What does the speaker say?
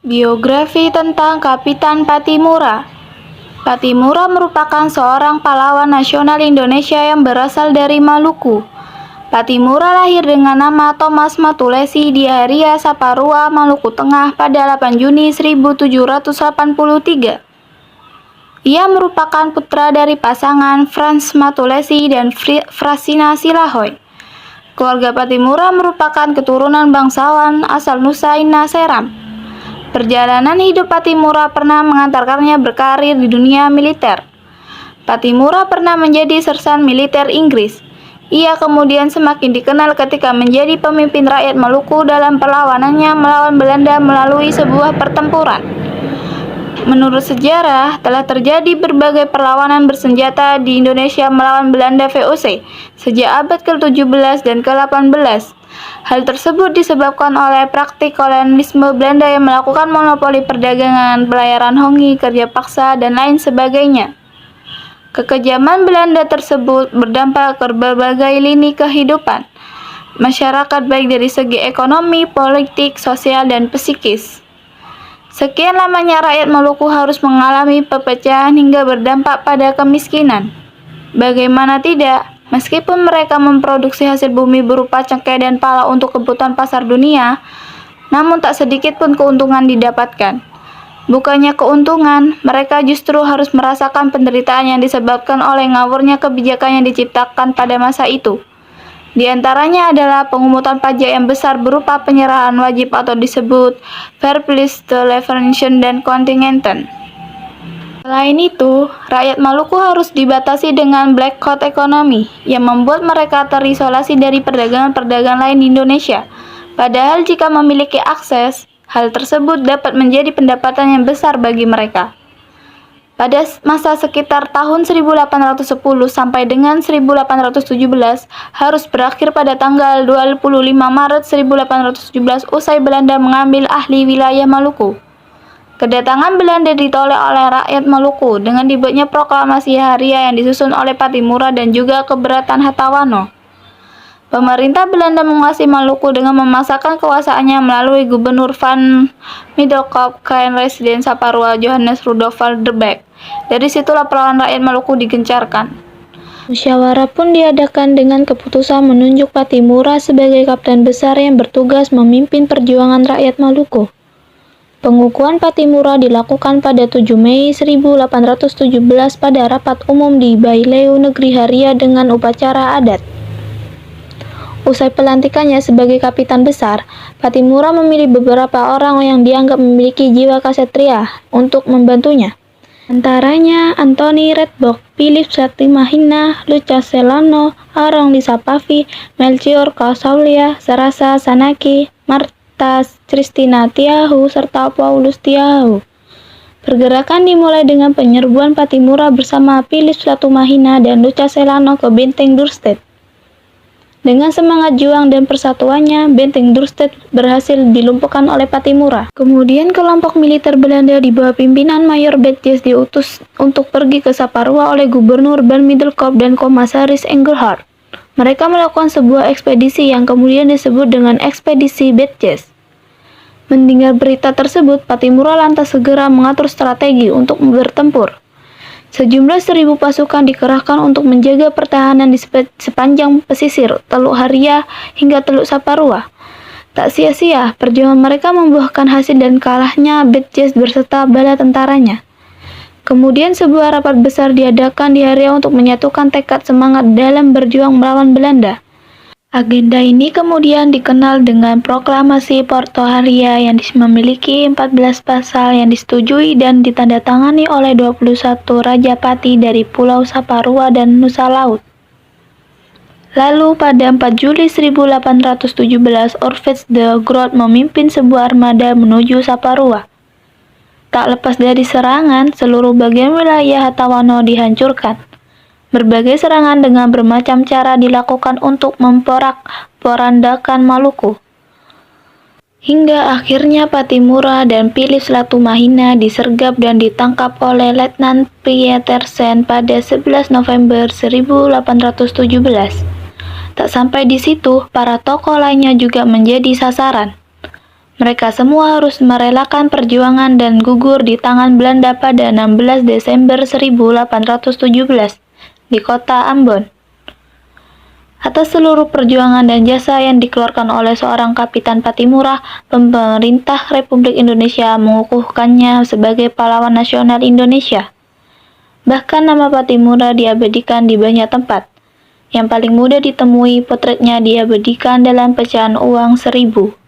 Biografi tentang Kapitan Pattimura. Pattimura merupakan seorang pahlawan nasional Indonesia yang berasal dari Maluku. Pattimura lahir dengan nama Thomas Matulesi di Haria, Saparua, Maluku Tengah pada 8 Juni 1783. Ia merupakan putra dari pasangan Frans Matulesi dan Frasina Silahoy. Keluarga Pattimura merupakan keturunan bangsawan asal Nusa Inah Seram. Perjalanan hidup Pattimura pernah mengantarkannya berkarir di dunia militer. Pattimura pernah menjadi sersan militer Inggris. Ia kemudian semakin dikenal ketika menjadi pemimpin rakyat Maluku dalam perlawanannya melawan Belanda melalui sebuah pertempuran. Menurut sejarah, telah terjadi berbagai perlawanan bersenjata di Indonesia melawan Belanda VOC sejak abad ke-17 dan ke-18. Hal tersebut disebabkan oleh praktik kolonialisme Belanda yang melakukan monopoli perdagangan, pelayaran hongi, kerja paksa, dan lain sebagainya. Kekejaman Belanda tersebut berdampak ke berbagai lini kehidupan masyarakat baik dari segi ekonomi, politik, sosial, dan psikis. Sekian lamanya rakyat Maluku harus mengalami perpecahan hingga berdampak pada kemiskinan. Bagaimana tidak? Meskipun mereka memproduksi hasil bumi berupa cengkeh dan pala untuk kebutuhan pasar dunia, namun tak sedikit pun keuntungan didapatkan. Bukannya keuntungan, mereka justru harus merasakan penderitaan yang disebabkan oleh ngawurnya kebijakan yang diciptakan pada masa itu. Di antaranya adalah pengubutan pajak yang besar berupa penyerahan wajib atau disebut verpflichtenleveransen dan kontingenten. Selain itu, rakyat Maluku harus dibatasi dengan black code ekonomi yang membuat mereka terisolasi dari perdagangan-perdagangan lain di Indonesia. Padahal jika memiliki akses, hal tersebut dapat menjadi pendapatan yang besar bagi mereka. Pada masa sekitar tahun 1810 sampai dengan 1817 harus berakhir pada tanggal 25 Maret 1817 usai Belanda mengambil alih wilayah Maluku. Kedatangan Belanda ditolak oleh rakyat Maluku dengan dibuatnya proklamasi Haria yang disusun oleh Pattimura dan juga keberatan Hatawano. Pemerintah Belanda menguasai Maluku dengan memaksakan kekuasaannya melalui Gubernur Van Middelkoop dan Residen Saparua Johannes Rudolf van der Beek. Dari situlah perlawanan rakyat Maluku digencarkan. Musyawarah pun diadakan dengan keputusan menunjuk Pattimura sebagai kapten besar yang bertugas memimpin perjuangan rakyat Maluku. Pengukuhan Pattimura dilakukan pada 7 Mei 1817 pada rapat umum di Baileu Negeri Haria dengan upacara adat. Usai pelantikannya sebagai kapitan besar, Pattimura memilih beberapa orang yang dianggap memiliki jiwa ksatria untuk membantunya. Antaranya Anthony Redbock, Philip Satimahina, Lucas Celano, Arong Lisapavi, Melchior Kausaulia, Sarasa Sanaki, Martas Christina Tiahu, serta Paulus Tiahu. Pergerakan dimulai dengan penyerbuan Pattimura bersama Philip Satimahina dan Lucas Celano ke Benteng Dorset. Dengan semangat juang dan persatuannya, Benteng Dorset berhasil dilumpuhkan oleh Pattimura. Kemudian kelompok militer Belanda di bawah pimpinan Mayor Betjes diutus untuk pergi ke Saparua oleh Gubernur Van Middelkoop dan Komisaris Engelhard. Mereka melakukan sebuah ekspedisi yang kemudian disebut dengan ekspedisi Betjes. Mendengar berita tersebut, Pattimura lantas segera mengatur strategi untuk bertempur. Sejumlah 1.000 pasukan dikerahkan untuk menjaga pertahanan di sepanjang pesisir Teluk Haria hingga Teluk Saparua. Tak sia-sia, perjuangan mereka membuahkan hasil dan kalahnya Betjes berserta bala tentaranya. Kemudian sebuah rapat besar diadakan di Haria untuk menyatukan tekad semangat dalam berjuang melawan Belanda. Agenda ini kemudian dikenal dengan Proklamasi Porto Haria yang memiliki 14 pasal yang disetujui dan ditandatangani oleh 21 rajapati dari Pulau Saparua dan Nusa Laut. Lalu pada 4 Juli 1817, Orfeus de Groot memimpin sebuah armada menuju Saparua. Tak lepas dari serangan, seluruh bagian wilayah Hatawano dihancurkan. Berbagai serangan dengan bermacam cara dilakukan untuk memporak-porandakan Maluku. Hingga akhirnya Pattimura dan Philip Satimahina disergap dan ditangkap oleh Letnan Pietersen pada 11 November 1817. Tak sampai di situ, para tokoh lainnya juga menjadi sasaran. Mereka semua harus merelakan perjuangan dan gugur di tangan Belanda pada 16 Desember 1817 di kota Ambon. Atas seluruh perjuangan dan jasa yang dikeluarkan oleh seorang Kapitan Patimura, pemerintah Republik Indonesia mengukuhkannya sebagai pahlawan nasional Indonesia. Bahkan nama Patimura diabadikan di banyak tempat. Yang paling mudah ditemui, potretnya diabadikan dalam pecahan uang 1000.